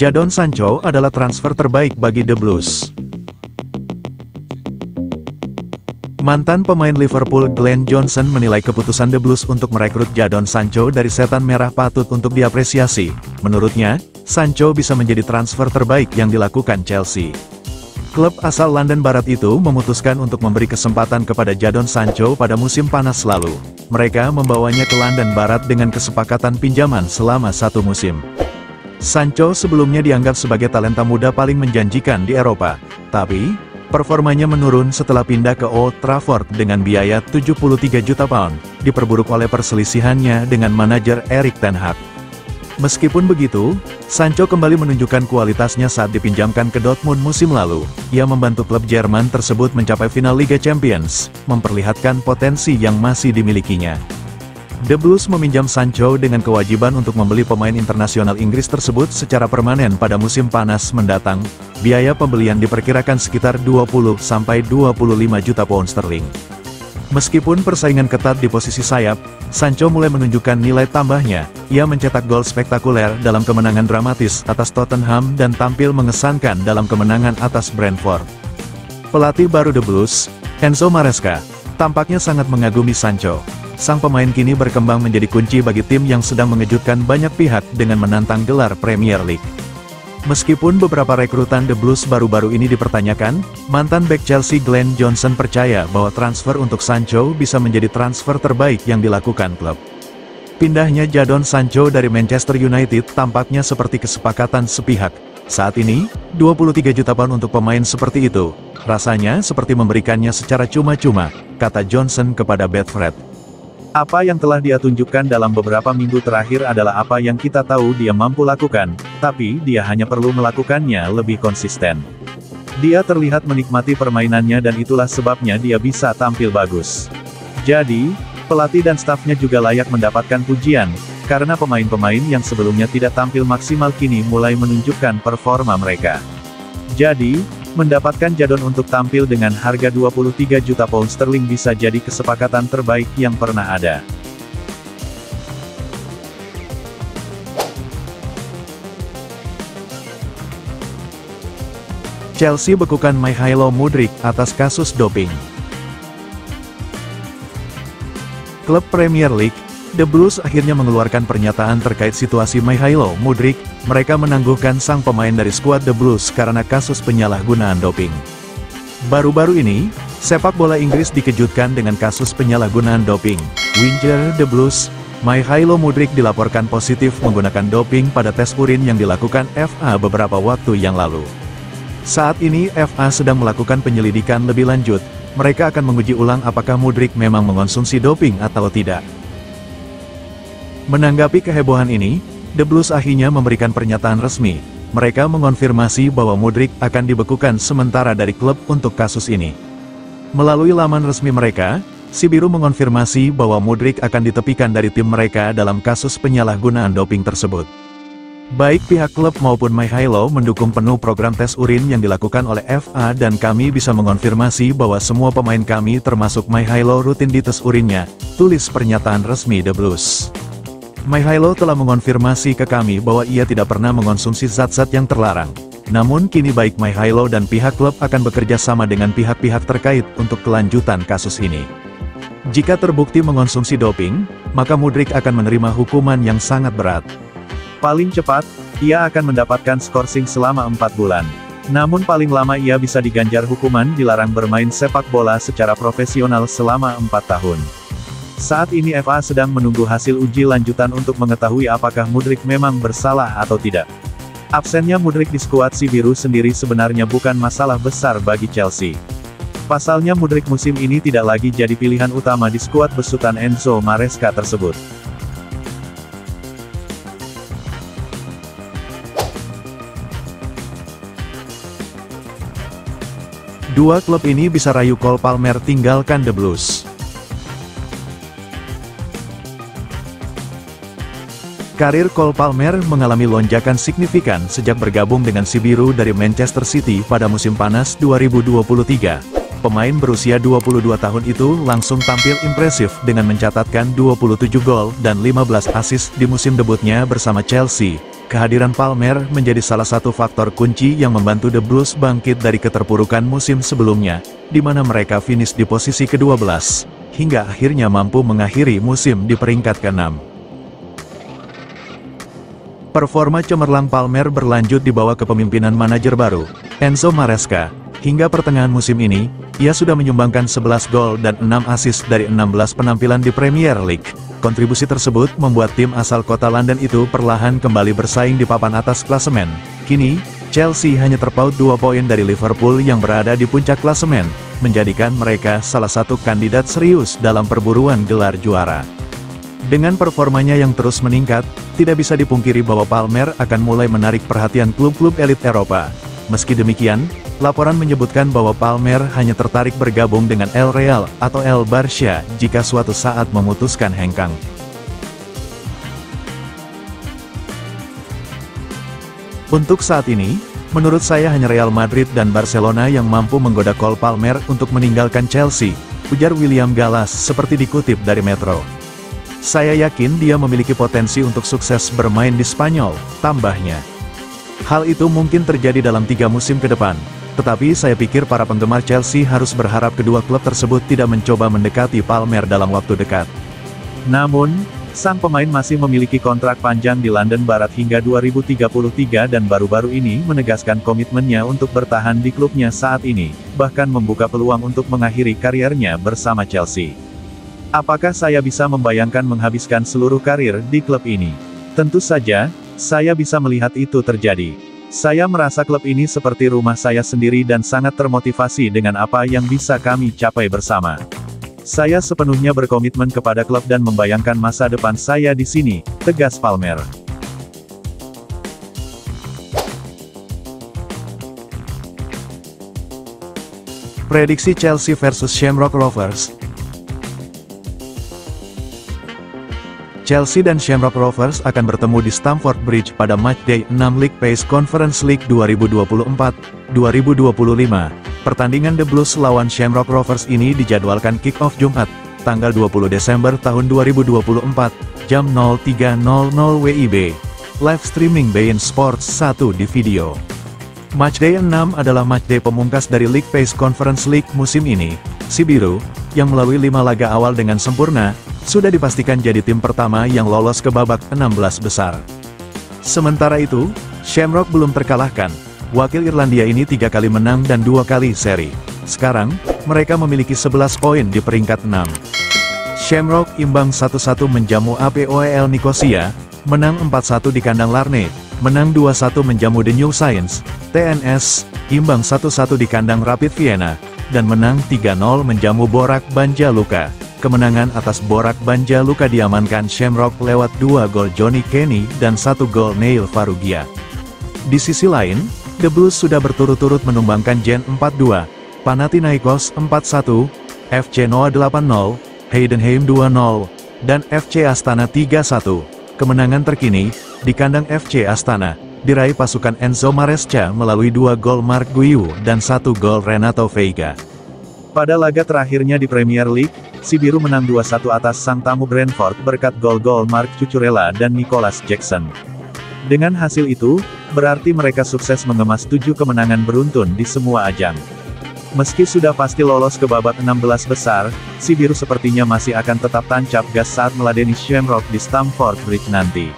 Jadon Sancho adalah transfer terbaik bagi The Blues. Mantan pemain Liverpool Glenn Johnson menilai keputusan The Blues untuk merekrut Jadon Sancho dari Setan Merah patut untuk diapresiasi. Menurutnya, Sancho bisa menjadi transfer terbaik yang dilakukan Chelsea. Klub asal London Barat itu memutuskan untuk memberi kesempatan kepada Jadon Sancho pada musim panas lalu. Mereka membawanya ke London Barat dengan kesepakatan pinjaman selama 1 musim. Sancho sebelumnya dianggap sebagai talenta muda paling menjanjikan di Eropa, tapi performanya menurun setelah pindah ke Old Trafford dengan biaya 73 juta pound, diperburuk oleh perselisihannya dengan manajer Erik ten Hag. Meskipun begitu, Sancho kembali menunjukkan kualitasnya saat dipinjamkan ke Dortmund musim lalu. Ia membantu klub Jerman tersebut mencapai final Liga Champions, memperlihatkan potensi yang masih dimilikinya. The Blues meminjam Sancho dengan kewajiban untuk membeli pemain internasional Inggris tersebut secara permanen pada musim panas mendatang. Biaya pembelian diperkirakan sekitar 20-25 juta pound sterling. Meskipun persaingan ketat di posisi sayap, Sancho mulai menunjukkan nilai tambahnya. Ia mencetak gol spektakuler dalam kemenangan dramatis atas Tottenham dan tampil mengesankan dalam kemenangan atas Brentford. Pelatih baru The Blues, Enzo Maresca, tampaknya sangat mengagumi Sancho. Sang pemain kini berkembang menjadi kunci bagi tim yang sedang mengejutkan banyak pihak dengan menantang gelar Premier League. Meskipun beberapa rekrutan The Blues baru-baru ini dipertanyakan, mantan bek Chelsea Glenn Johnson percaya bahwa transfer untuk Sancho bisa menjadi transfer terbaik yang dilakukan klub. Pindahnya Jadon Sancho dari Manchester United tampaknya seperti kesepakatan sepihak. Saat ini, 23 juta pound untuk pemain seperti itu, rasanya seperti memberikannya secara cuma-cuma, kata Johnson kepada Betfred. Apa yang telah dia tunjukkan dalam beberapa minggu terakhir adalah apa yang kita tahu dia mampu lakukan, tapi dia hanya perlu melakukannya lebih konsisten. Dia terlihat menikmati permainannya dan itulah sebabnya dia bisa tampil bagus. Jadi, pelatih dan stafnya juga layak mendapatkan pujian, karena pemain-pemain yang sebelumnya tidak tampil maksimal kini mulai menunjukkan performa mereka. Jadi, mendapatkan Jadon untuk tampil dengan harga 23 juta pound sterling bisa jadi kesepakatan terbaik yang pernah ada. Chelsea bekukan Mykhailo Mudryk atas kasus doping. Klub Premier League, The Blues akhirnya mengeluarkan pernyataan terkait situasi Mykhailo Mudryk. Mereka menangguhkan sang pemain dari skuad The Blues karena kasus penyalahgunaan doping. Baru-baru ini, sepak bola Inggris dikejutkan dengan kasus penyalahgunaan doping. Winger The Blues, Mykhailo Mudryk dilaporkan positif menggunakan doping pada tes urin yang dilakukan FA beberapa waktu yang lalu. Saat ini FA sedang melakukan penyelidikan lebih lanjut. Mereka akan menguji ulang apakah Mudryk memang mengonsumsi doping atau tidak. Menanggapi kehebohan ini, The Blues akhirnya memberikan pernyataan resmi. Mereka mengonfirmasi bahwa Mudryk akan dibekukan sementara dari klub untuk kasus ini. Melalui laman resmi mereka, si biru mengonfirmasi bahwa Mudryk akan ditepikan dari tim mereka dalam kasus penyalahgunaan doping tersebut. Baik pihak klub maupun Mykhailo mendukung penuh program tes urin yang dilakukan oleh FA dan kami bisa mengonfirmasi bahwa semua pemain kami termasuk Mykhailo rutin dites urinnya, tulis pernyataan resmi The Blues. Mykhailo telah mengonfirmasi ke kami bahwa ia tidak pernah mengonsumsi zat-zat yang terlarang. Namun kini baik Mykhailo dan pihak klub akan bekerja sama dengan pihak-pihak terkait untuk kelanjutan kasus ini. Jika terbukti mengonsumsi doping, maka Mudryk akan menerima hukuman yang sangat berat. Paling cepat, ia akan mendapatkan skorsing selama 4 bulan. Namun paling lama ia bisa diganjar hukuman dilarang bermain sepak bola secara profesional selama 4 tahun. Saat ini FA sedang menunggu hasil uji lanjutan untuk mengetahui apakah Mudryk memang bersalah atau tidak. Absennya Mudryk di skuad si biru sendiri sebenarnya bukan masalah besar bagi Chelsea. Pasalnya Mudryk musim ini tidak lagi jadi pilihan utama di skuad besutan Enzo Maresca tersebut. Dua klub ini bisa rayu Cole Palmer tinggalkan The Blues. Karir Cole Palmer mengalami lonjakan signifikan sejak bergabung dengan si biru dari Manchester City pada musim panas 2023. Pemain berusia 22 tahun itu langsung tampil impresif dengan mencatatkan 27 gol dan 15 assist di musim debutnya bersama Chelsea. kehadiran Palmer menjadi salah satu faktor kunci yang membantu The Blues bangkit dari keterpurukan musim sebelumnya, di mana mereka finish di posisi ke-12, hingga akhirnya mampu mengakhiri musim di peringkat ke-6. Performa cemerlang Palmer berlanjut di bawah kepemimpinan manajer baru, Enzo Maresca. Hingga pertengahan musim ini, ia sudah menyumbangkan 11 gol dan 6 assist dari 16 penampilan di Premier League. Kontribusi tersebut membuat tim asal kota London itu perlahan kembali bersaing di papan atas klasemen. Kini, Chelsea hanya terpaut 2 poin dari Liverpool yang berada di puncak klasemen, menjadikan mereka salah satu kandidat serius dalam perburuan gelar juara. Dengan performanya yang terus meningkat, tidak bisa dipungkiri bahwa Palmer akan mulai menarik perhatian klub-klub elit Eropa. Meski demikian, laporan menyebutkan bahwa Palmer hanya tertarik bergabung dengan El Real atau El Barça jika suatu saat memutuskan hengkang. Untuk saat ini, menurut saya hanya Real Madrid dan Barcelona yang mampu menggoda Cole Palmer untuk meninggalkan Chelsea, ujar William Gallas seperti dikutip dari Metro. Saya yakin dia memiliki potensi untuk sukses bermain di Spanyol, tambahnya. Hal itu mungkin terjadi dalam 3 musim ke depan, tetapi saya pikir para penggemar Chelsea harus berharap kedua klub tersebut tidak mencoba mendekati Palmer dalam waktu dekat. Namun, sang pemain masih memiliki kontrak panjang di London Barat hingga 2033 dan baru-baru ini menegaskan komitmennya untuk bertahan di klubnya saat ini, bahkan membuka peluang untuk mengakhiri kariernya bersama Chelsea. Apakah saya bisa membayangkan menghabiskan seluruh karir di klub ini? Tentu saja, saya bisa melihat itu terjadi. Saya merasa klub ini seperti rumah saya sendiri dan sangat termotivasi dengan apa yang bisa kami capai bersama. Saya sepenuhnya berkomitmen kepada klub dan membayangkan masa depan saya di sini, tegas Palmer. Prediksi Chelsea versus Shamrock Rovers. Chelsea dan Shamrock Rovers akan bertemu di Stamford Bridge pada Matchday 6 League Pace Conference League 2024-2025. Pertandingan The Blues lawan Shamrock Rovers ini dijadwalkan kick-off Jumat, tanggal 20 Desember tahun 2024, jam 03.00 WIB. Live streaming beIN Sports 1 di video. Matchday 6 adalah matchday pemungkas dari League Pace Conference League musim ini. Si Biru, yang melalui 5 laga awal dengan sempurna, sudah dipastikan jadi tim pertama yang lolos ke babak 16 besar. Sementara itu, Shamrock belum terkalahkan. Wakil Irlandia ini 3 kali menang dan 2 kali seri. Sekarang, mereka memiliki 11 poin di peringkat 6. Shamrock imbang 1-1 menjamu APOEL Nicosia, menang 4-1 di kandang Larne, menang 2-1 menjamu The New Saints, TNS, imbang 1-1 di kandang Rapid Vienna, dan menang 3-0 menjamu Borac Banja Luka. Kemenangan atas Borac Banja Luka diamankan Shamrock lewat 2 gol Johnny Kenny dan 1 gol Neil Farrugia. Di sisi lain, The Blues sudah berturut-turut menumbangkan Gen 4-2, Panathinaikos 4-1, FC Noa 8-0, Heidenheim 2-0, dan FC Astana 3-1. Kemenangan terkini, di kandang FC Astana, diraih pasukan Enzo Maresca melalui 2 gol Marc Guiu dan 1 gol Renato Veiga. Pada laga terakhirnya di Premier League, si Biru menang 2-1 atas sang tamu Brentford berkat gol-gol Mark Cucurella dan Nicholas Jackson. Dengan hasil itu, berarti mereka sukses mengemas 7 kemenangan beruntun di semua ajang. Meski sudah pasti lolos ke babak 16 besar, si Biru sepertinya masih akan tetap tancap gas saat meladeni Shamrock di Stamford Bridge nanti.